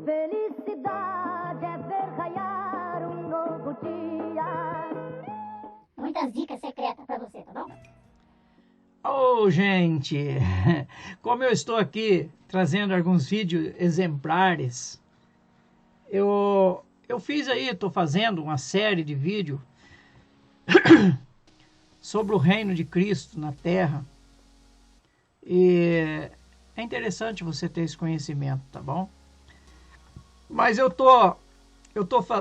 Felicidade é ver raiar um novo dia. Muitas dicas secretas para você, tá bom? Oh, gente, como eu estou aqui trazendo alguns vídeos exemplares, eu fiz aí, estou fazendo uma série de vídeos sobre o reino de Cristo na Terra. E é interessante você ter esse conhecimento, tá bom? Mas eu tô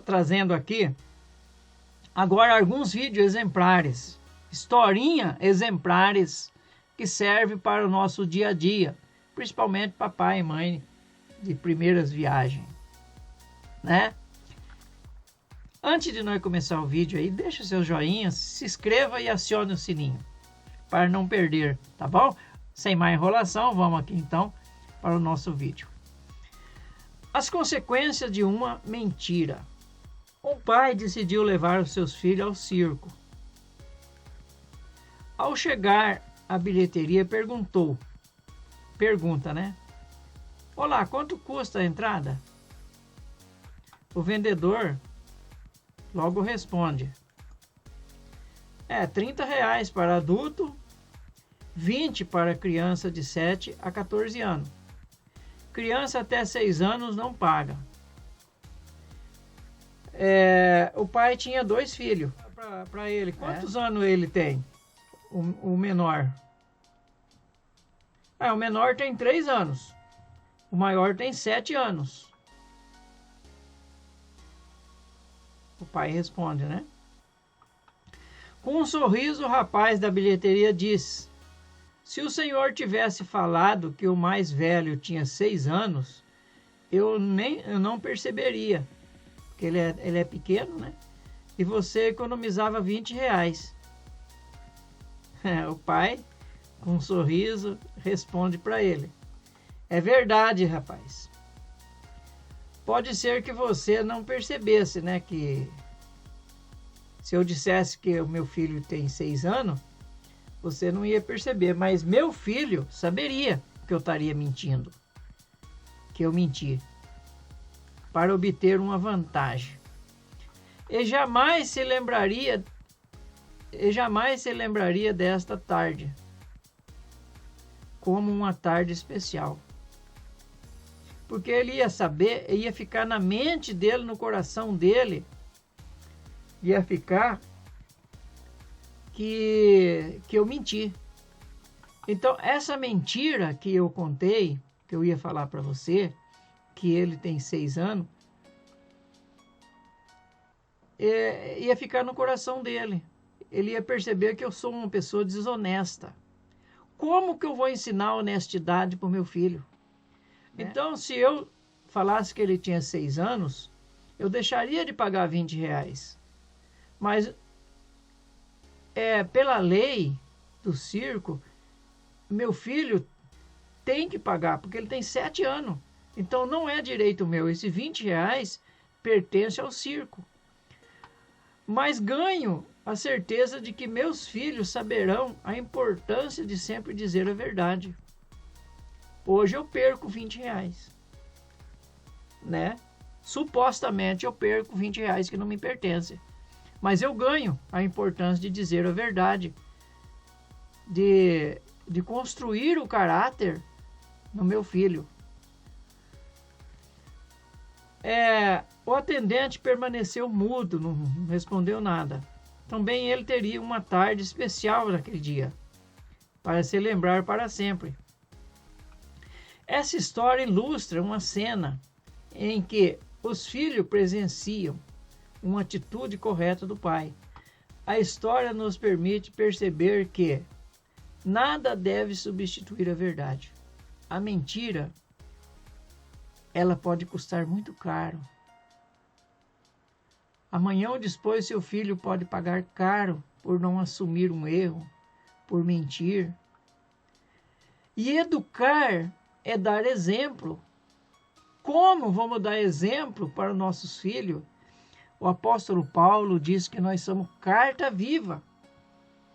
trazendo aqui agora alguns vídeos exemplares, historinha exemplares que servem para o nosso dia a dia, principalmente papai e mãe de primeiras viagens, né? Antes de nós começar o vídeo aí, deixa seu joinha, se inscreva e acione o sininho para não perder, tá bom? Sem mais enrolação, vamos aqui então para o nosso vídeo. As consequências de uma mentira. Um pai decidiu levar os seus filhos ao circo. Ao chegar à bilheteria, pergunta, né? Olá, quanto custa a entrada? O vendedor logo responde: R$30 para adulto, 20 para criança de 7 a 14 anos. Criança até 6 anos não paga. O pai tinha 2 filhos. Para ele, quantos anos ele tem? O menor. O menor tem 3 anos. O maior tem 7 anos. O pai responde, né? Com um sorriso, o rapaz da bilheteria diz: se o senhor tivesse falado que o mais velho tinha 6 anos, eu não perceberia, porque ele é pequeno, né? E você economizava R$20. O pai, com um sorriso, responde para ele: é verdade, rapaz. Pode ser que você não percebesse, né? Que se eu dissesse que o meu filho tem 6 anos, você não ia perceber, mas meu filho saberia que eu estaria mentindo, que eu menti, para obter uma vantagem. E jamais se lembraria desta tarde como uma tarde especial. Porque ele ia saber, ia ficar na mente dele, no coração dele, ia ficar que eu menti. Então, essa mentira que eu contei, que eu ia falar para você, que ele tem 6 anos, ia ficar no coração dele. Ele ia perceber que eu sou uma pessoa desonesta. Como que eu vou ensinar a honestidade para o meu filho? Então, se eu falasse que ele tinha 6 anos, eu deixaria de pagar R$20. Mas pela lei do circo, meu filho tem que pagar, porque ele tem 7 anos. Então não é direito meu. Esse R$20 pertence ao circo. Mas ganho a certeza de que meus filhos saberão a importância de sempre dizer a verdade. Hoje eu perco R$20, né? Supostamente eu perco R$20 que não me pertencem. Mas eu ganho a importância de dizer a verdade, de construir o caráter no meu filho. O atendente permaneceu mudo, não respondeu nada. Também ele teria uma tarde especial naquele dia, para se lembrar para sempre. Essa história ilustra uma cena em que os filhos presenciam uma atitude correta do pai. A história nos permite perceber que nada deve substituir a verdade. A mentira, ela pode custar muito caro. Amanhã ou depois seu filho pode pagar caro por não assumir um erro, por mentir. E educar é dar exemplo. Como vamos dar exemplo para os nossos filhos? O apóstolo Paulo diz que nós somos carta viva,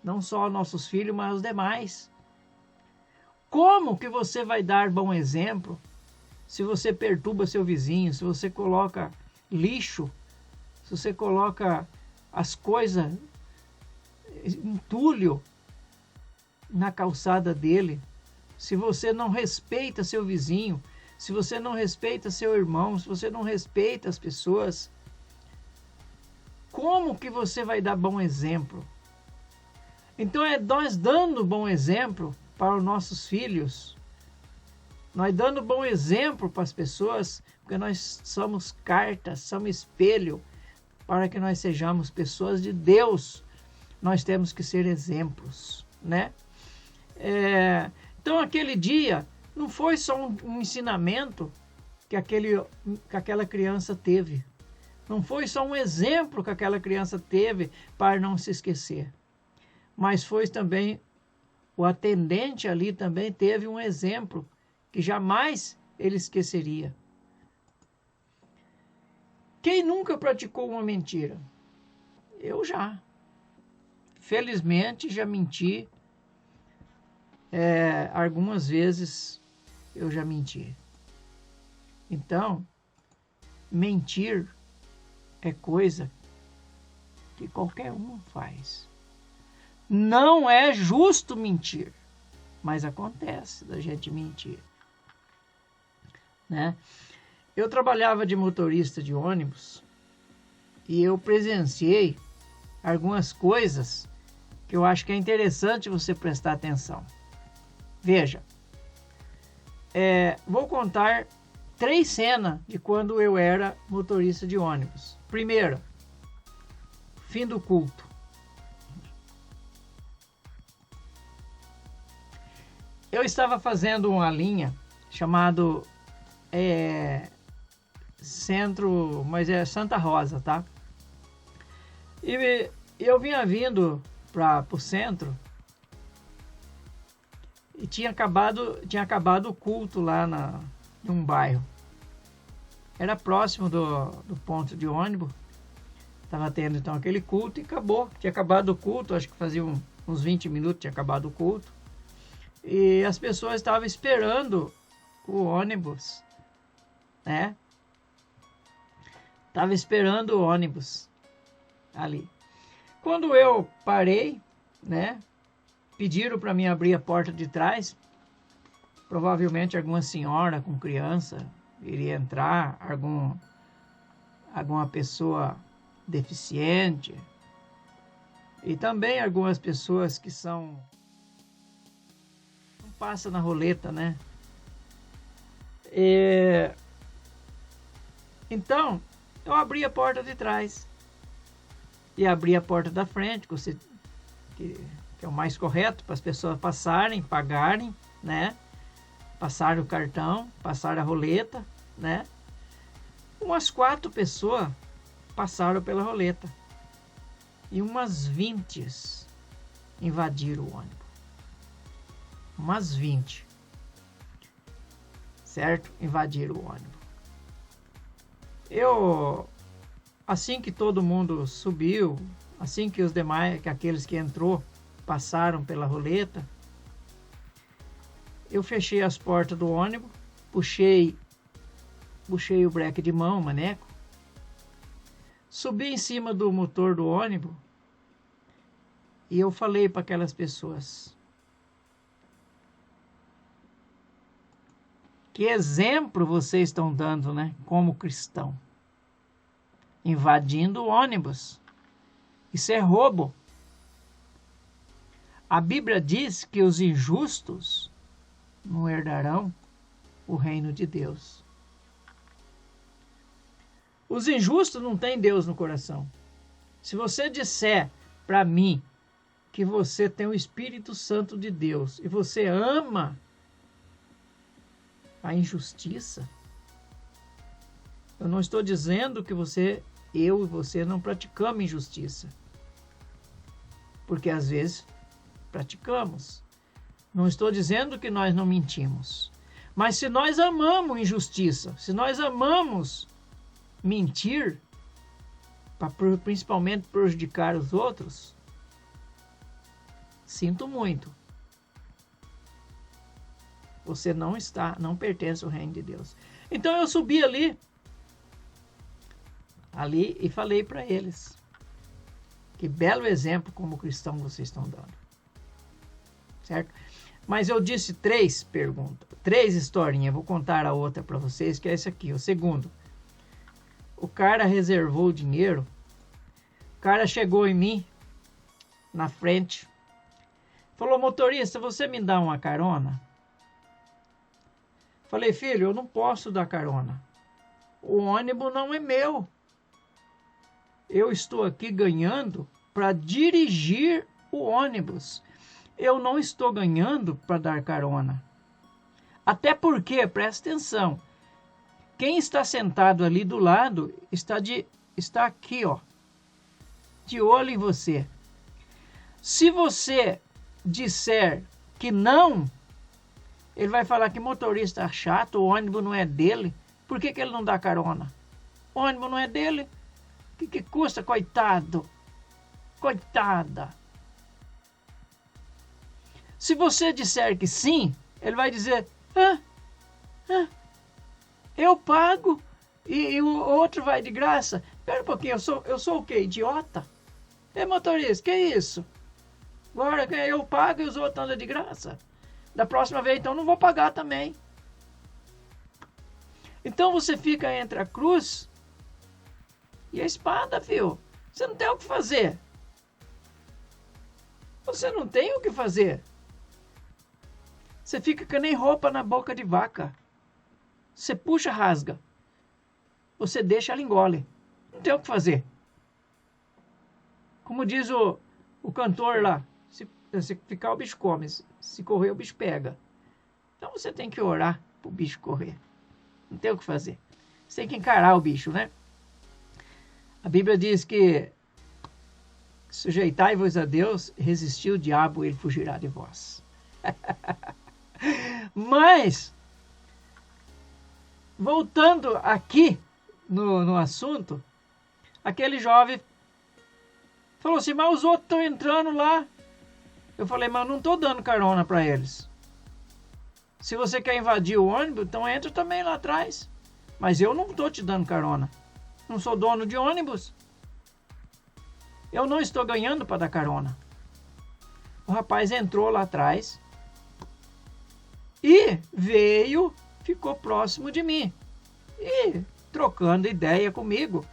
não só aos nossos filhos, mas aos demais. Como que você vai dar bom exemplo se você perturba seu vizinho, se você coloca lixo, se você coloca as coisas, entulho na calçada dele, se você não respeita seu vizinho, se você não respeita seu irmão, se você não respeita as pessoas, como que você vai dar bom exemplo? Então é nós dando bom exemplo para os nossos filhos, nós dando bom exemplo para as pessoas, porque nós somos cartas, somos espelho, para que nós sejamos pessoas de Deus, nós temos que ser exemplos, né? Então aquele dia não foi só um ensinamento que aquela criança teve, não foi só um exemplo que aquela criança teve para não se esquecer, mas foi também, o atendente ali também teve um exemplo que jamais ele esqueceria. Quem nunca praticou uma mentira? Eu já. Felizmente já menti. Algumas vezes eu já menti. Então, mentir é coisa que qualquer um faz. Não é justo mentir, mas acontece da gente mentir, né? Eu trabalhava de motorista de ônibus e eu presenciei algumas coisas que eu acho que é interessante você prestar atenção. Veja, vou contar 3 cenas de quando eu era motorista de ônibus. Primeiro, fim do culto. Eu estava fazendo uma linha chamado Centro, mas é Santa Rosa, tá? E eu vinha vindo para o centro e tinha acabado o culto lá em um bairro. Era próximo do ponto de ônibus. Estava tendo então aquele culto e acabou. Tinha acabado o culto, acho que fazia uns 20 minutos tinha acabado o culto. E as pessoas estavam esperando o ônibus, né? Estava esperando o ônibus ali. Quando eu parei, né? Pediram para mim abrir a porta de trás. Provavelmente alguma senhora com criança iria entrar, alguma pessoa deficiente e também algumas pessoas que não passa na roleta, né? Então eu abri a porta de trás e abri a porta da frente, que é o mais correto para as pessoas passarem, pagarem, né? Passar o cartão, passar a roleta, né? Umas 4 pessoas passaram pela roleta e umas 20 invadiram o ônibus. Umas 20, certo? Invadiram o ônibus. Assim que todo mundo subiu, assim que os demais, que aqueles que entrou, passaram pela roleta, eu fechei as portas do ônibus, puxei o breque de mão, o maneco, subi em cima do motor do ônibus e eu falei para aquelas pessoas: que exemplo vocês estão dando, né? Como cristão. Invadindo o ônibus. Isso é roubo. A Bíblia diz que os injustos não herdarão o reino de Deus. Os injustos não têm Deus no coração. Se você disser para mim que você tem o Espírito Santo de Deus e você ama a injustiça, eu não estou dizendo que eu e você não praticamos injustiça, porque às vezes praticamos. Não estou dizendo que nós não mentimos, mas se nós amamos injustiça, se nós amamos mentir, para principalmente prejudicar os outros, sinto muito. Você não pertence ao reino de Deus. Então eu subi ali e falei para eles. Que belo exemplo como cristão vocês estão dando. Certo? Mas eu disse 3 perguntas, 3 historinhas. Vou contar a outra para vocês, que é esse aqui. O segundo. O cara reservou o dinheiro. O cara chegou em mim, na frente. Falou, motorista, você me dá uma carona? Falei, filho, eu não posso dar carona. O ônibus não é meu. Eu estou aqui ganhando para dirigir o ônibus. Eu não estou ganhando para dar carona. Até porque, presta atenção, quem está sentado ali do lado está aqui, ó, de olho em você. Se você disser que não, ele vai falar que motorista chato, o ônibus não é dele. Por que ele não dá carona? O ônibus não é dele. O que custa, coitado? Coitada. Se você disser que sim, ele vai dizer, eu pago e o outro vai de graça. Espera um pouquinho, eu sou o quê? Idiota? Ei, motorista, que isso? Agora eu pago e os outros andam de graça. Da próxima vez, então, não vou pagar também. Então você fica entre a cruz e a espada, filho. Você não tem o que fazer. Você não tem o que fazer. Você fica que nem roupa na boca de vaca. Você puxa, rasga. Você deixa, ela engole. Não tem o que fazer. Como diz o cantor lá, se ficar o bicho come, se correr o bicho pega. Então você tem que orar para o bicho correr. Não tem o que fazer. Você tem que encarar o bicho, né? A Bíblia diz que sujeitai-vos a Deus, resistir o diabo, ele fugirá de vós. Mas, voltando aqui no assunto, aquele jovem falou assim, mas os outros estão entrando lá. Eu falei, mas eu não estou dando carona para eles. Se você quer invadir o ônibus, então entra também lá atrás. Mas eu não estou te dando carona. Não sou dono de ônibus. Eu não estou ganhando para dar carona. O rapaz entrou lá atrás e veio, ficou próximo de mim. E trocando ideia comigo.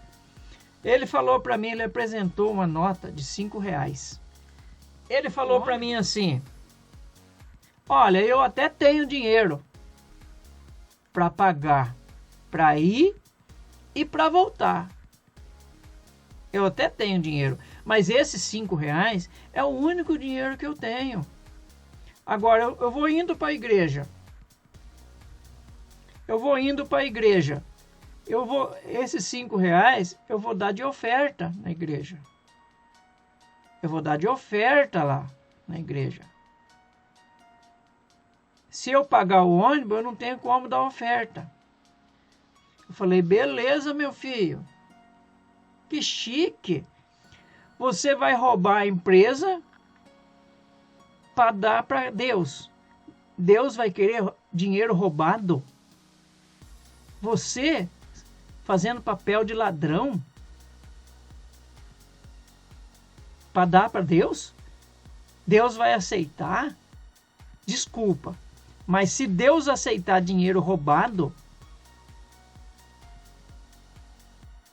Ele falou para mim, ele apresentou uma nota de R$5. Ele falou para mim assim, olha, eu até tenho dinheiro para pagar, para ir e para voltar. Eu até tenho dinheiro, mas esses R$5 é o único dinheiro que eu tenho. Agora, eu vou indo para a igreja. Esses R$5 eu vou dar de oferta na igreja. Eu vou dar de oferta lá na igreja. Se eu pagar o ônibus, eu não tenho como dar oferta. Eu falei, beleza, meu filho. Que chique. Você vai roubar a empresa para dar para Deus. Deus vai querer dinheiro roubado? Você fazendo papel de ladrão para dar para Deus? Deus vai aceitar? Desculpa, mas se Deus aceitar dinheiro roubado,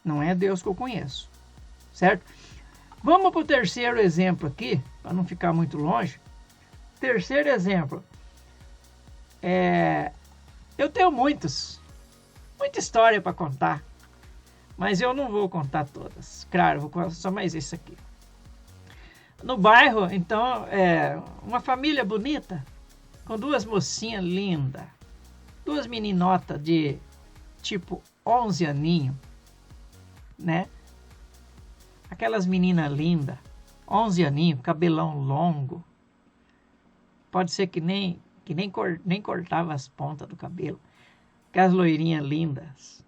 não é Deus que eu conheço, certo? Vamos para o terceiro exemplo aqui, para não ficar muito longe. Terceiro exemplo. Eu tenho muita história para contar, mas eu não vou contar todas. Claro, vou contar só mais esse aqui. No bairro, então, uma família bonita, com 2 mocinhas lindas, 2 meninotas de tipo 11 aninhos, né? Aquelas meninas lindas, 11 aninhos, cabelão longo. Pode ser que nem cortava as pontas do cabelo. Aquelas loirinhas lindas.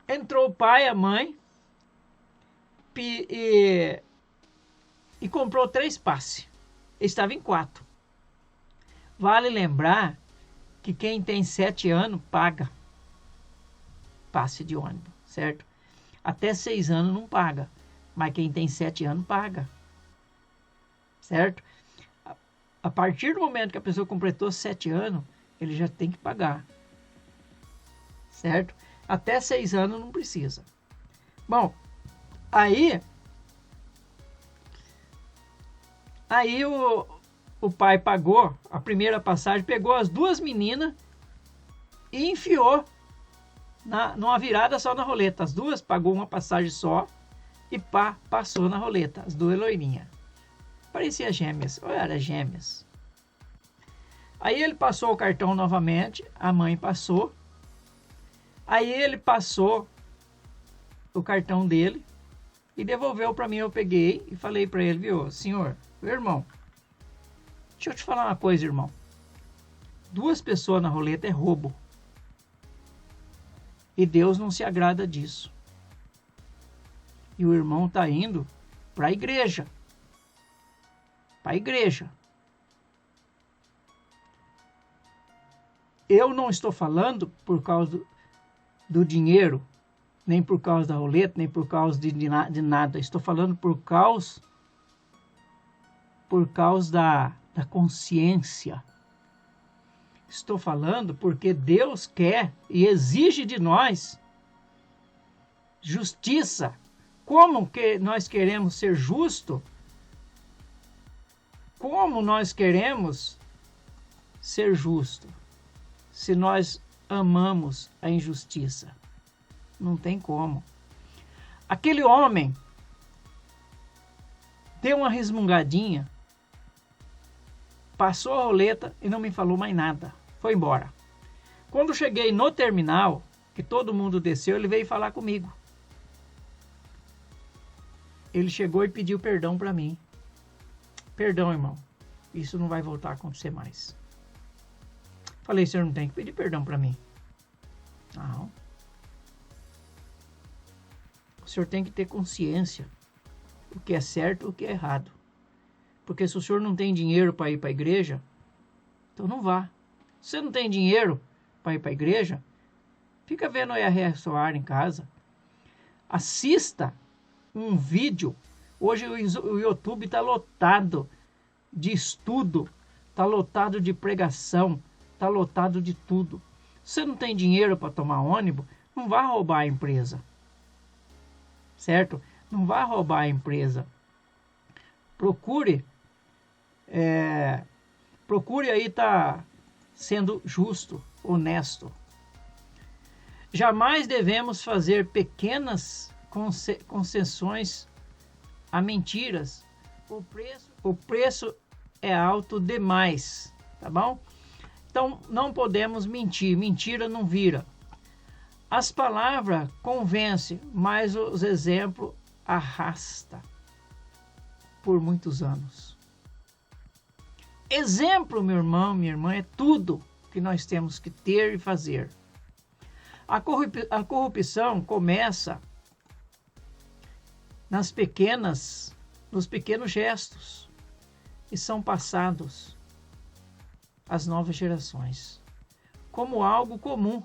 Entrou o pai, a mãe, e comprou 3 passes. Estava em 4. Vale lembrar que quem tem 7 anos paga passe de ônibus, certo? Até 6 anos não paga, mas quem tem 7 anos paga, certo? A partir do momento que a pessoa completou 7 anos, ele já tem que pagar, certo? Até 6 anos não precisa. Bom, aí o pai pagou a primeira passagem, pegou as 2 meninas e enfiou numa virada só na roleta. As 2 pagou uma passagem só e passou na roleta. As 2 loirinhas. Parecia gêmeas, ou era gêmeas. Aí ele passou o cartão novamente, a mãe passou. Aí ele passou o cartão dele e devolveu para mim. Eu peguei e falei para ele, viu, senhor, meu irmão, deixa eu te falar uma coisa, irmão. 2 pessoas na roleta é roubo. E Deus não se agrada disso. E o irmão está indo para a igreja. Para a igreja. Eu não estou falando por causa do dinheiro, nem por causa da roleta, nem por causa de nada. Estou falando por causa da consciência. Estou falando porque Deus quer e exige de nós justiça. Como que nós queremos ser justos? Como nós queremos ser justos se nós amamos a injustiça? Não tem como. Aquele homem deu uma resmungadinha, passou a roleta e não me falou mais nada. Foi embora. Quando cheguei no terminal, que todo mundo desceu, ele veio falar comigo. Ele chegou e pediu perdão para mim. Perdão, irmão. Isso não vai voltar a acontecer mais. Falei, senhor não tem que pedir perdão para mim. Não. O senhor tem que ter consciência. O que é certo e o que é errado. Porque se o senhor não tem dinheiro para ir para a igreja, então não vá. Se você não tem dinheiro para ir para a igreja, fica vendo a R.R. Soares em casa. Assista um vídeo. Hoje o YouTube está lotado de estudo, está lotado de pregação, está lotado de tudo. Se você não tem dinheiro para tomar ônibus, não vá roubar a empresa. Certo? Não vá roubar a empresa. Procure aí estar sendo justo, honesto. Jamais devemos fazer pequenas concessões a mentiras. O preço é alto demais, tá bom? Então não podemos mentir. Mentira não vira. As palavras convencem, mas os exemplos arrasta por muitos anos. Exemplo, meu irmão, minha irmã, é tudo que nós temos que ter e fazer. A corrupção começa nos pequenos gestos e são passados às novas gerações como algo comum.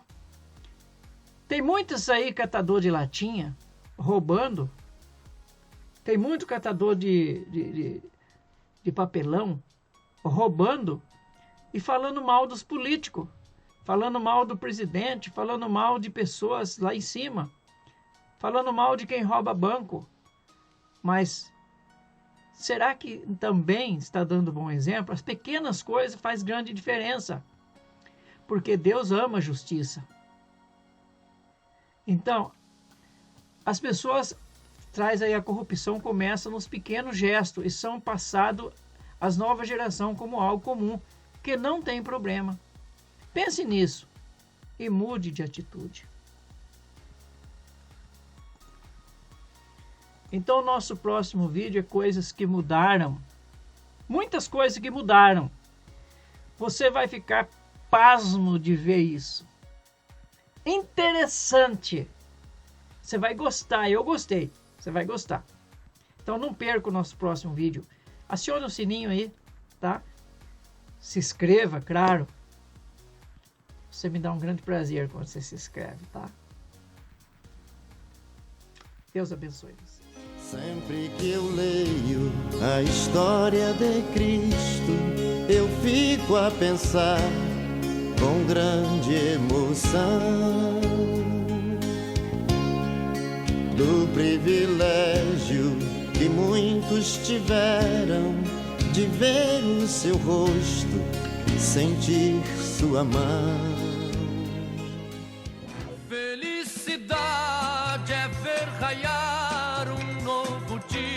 Tem muitos aí catador de latinha roubando. Tem muito catador de papelão roubando e falando mal dos políticos, falando mal do presidente, falando mal de pessoas lá em cima, falando mal de quem rouba banco. Mas será que também está dando bom exemplo? As pequenas coisas fazem grande diferença, porque Deus ama a justiça. Então, as pessoas traz aí a corrupção, começa nos pequenos gestos e são passados às novas gerações como algo comum, que não tem problema. Pense nisso e mude de atitude. Então, o nosso próximo vídeo é coisas que mudaram. Muitas coisas que mudaram. Você vai ficar pasmo de ver isso. Interessante. Você vai gostar. Eu gostei. Você vai gostar. Então, não perca o nosso próximo vídeo. Acione o sininho aí, tá? Se inscreva, claro. Você me dá um grande prazer quando você se inscreve, tá? Deus abençoe você. Sempre que eu leio a história de Cristo, eu fico a pensar com grande emoção do privilégio que muitos tiveram de ver o seu rosto, sentir sua mão. Felicidade é ver raiar um novo dia.